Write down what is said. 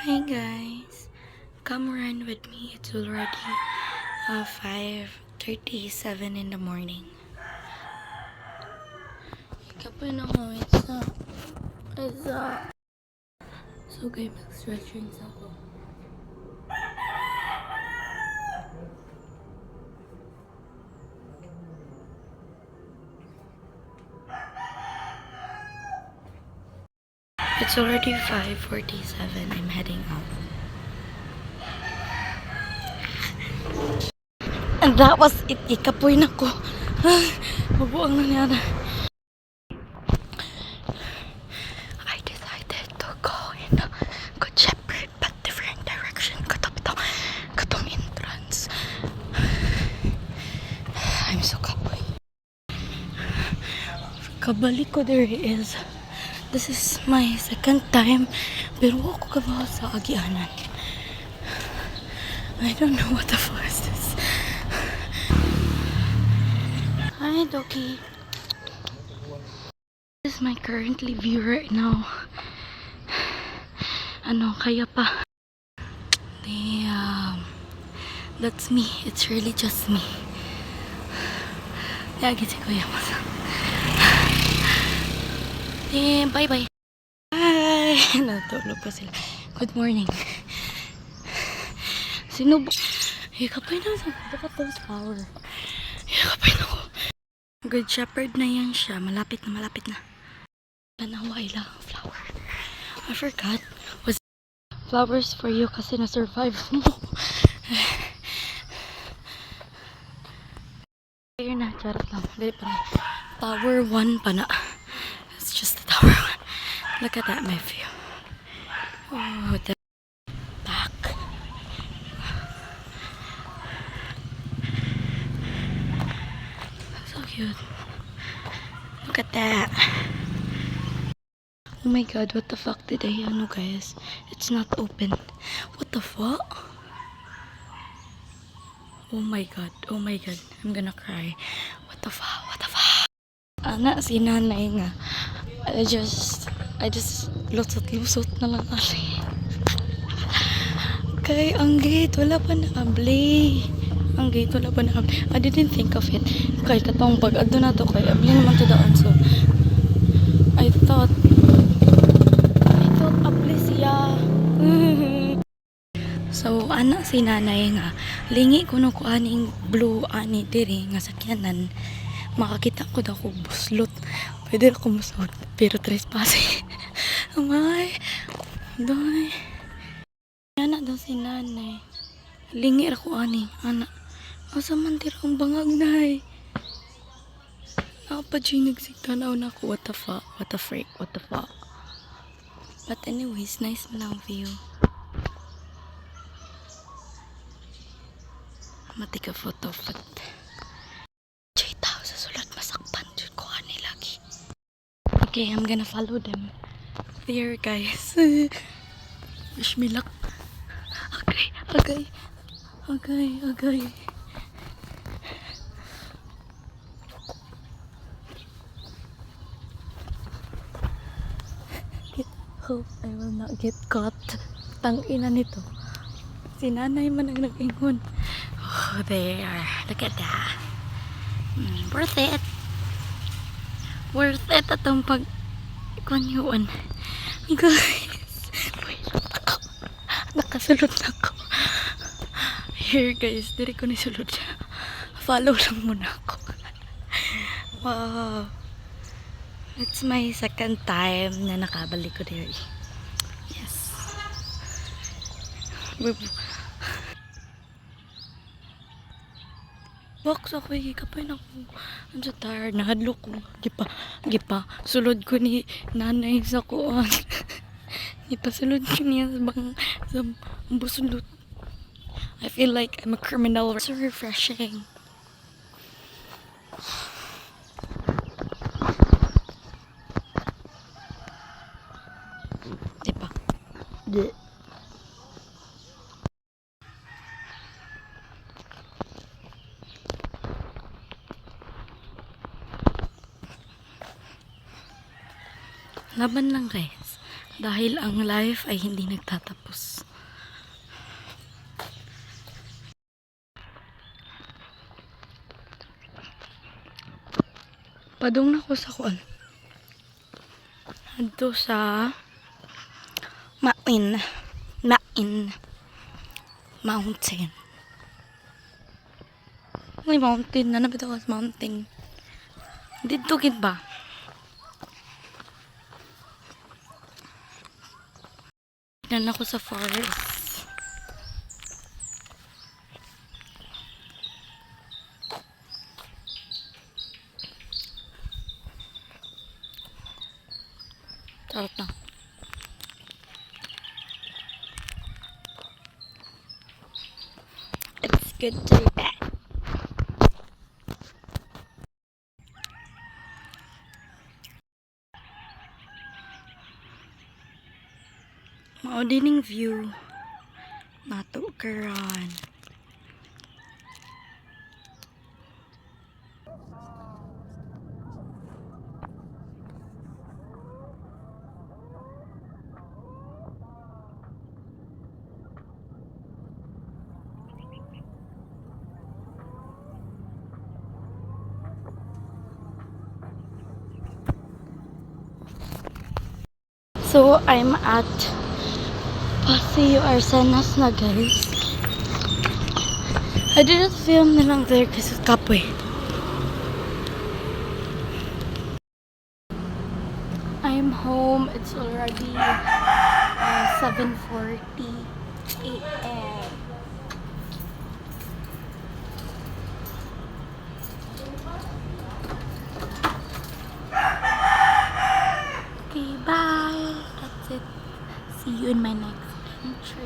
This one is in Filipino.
Hi guys, come run with me. It's already 5:37 in the morning. Kapoy na ko, it's so okay, mag-stretching ako. It's already 5:47. I'm heading out. And that was it. Ikapoy na ko. Mabuang nangyari. I decided to go in a Good Shepherd but different direction. Katong entrance. I'm so kapoy. Kabalik ko there is. This is my second time. Pero ako kabaw sa agianan. I don't know what the fuck is this. Hi, Doki. This is my currently view right now. Kaya pa. Damn. That's me. It's really just me. Yagi si Kuya Masa. Bye-bye. Hi! Natulog pa sila. Good morning. Sino ba? Kapay na sa Bakatos Power. Kapay na ko. Good Shepherd na yan siya. Malapit na. Tanawa ilang flower. I forgot. Was flowers for you kasi na-survive mo. Ayun na. Charot lang. Dali pa na. Tower 1 pa na. It's just the Tower 1. Look at that, my view. Oh, the back. So cute. Look at that. Oh my god, what the fuck did I guys? It's not open. What the fuck? Oh my god. I'm gonna cry. What the fuck? Ana, si nanay nga. I just lusot na lang ali. Kay, ang gate, wala pa na-abli. I didn't think of it. Kay, katong pag-ado na to, kay, abli naman to daan. So, I thought, abli siya. So, ana si nanay nga, lingi ko no ko aning blue ani diri nga sakyanan. Makakita ko daw ko buslot. Pwede ako musod, pero trespassing. Amay, doy. Ana daw si nanay. Lingi ra ko ani, ana. Asa man tira ang bangag nay. Apa jay nagsigtanaw na ako. What the fuck? What the freak? But anyways, nice lang view. Matika photo of it. Tao sa sulat masakpan dyan ko ani lagi. Okay, I'm gonna follow them. There guys. Wish me luck. Okay. Hope I will not get caught. Tangina nito. Si nanay man ang nag-ingon. Oh, there. Look at that. Worth it. Atong pag-kunyuan. Guys. Nakasulod na ako. Here guys. Diri ko nisulod siya. Follow lang muna ako. Wow. It's my second time na nakabalik ko there. Yes. Box ako, kapay na ko. I'm so tired. Nahadlo ko. Gipa. Sulod ko ni nanay sa kuwan. Ipasulod ko niya sa busulot. I feel like I'm a criminal. So refreshing. Diba? Laban lang guys. Dahil ang life ay hindi nagtatapos. Padung na ko sa kuan. Adto sa Mountain. May mountain na nabito ko sa mountain. Dito gid ba? Tignan ako sa forest. Charot na. It's good to be back. Mao dining view nato karon. So I'm at Paseo Arsenas na guys. I didn't film na lang there kasi kapoy. I'm home. It's already 7:40 a.m. Okay, bye. That's it. See you in my next adventure.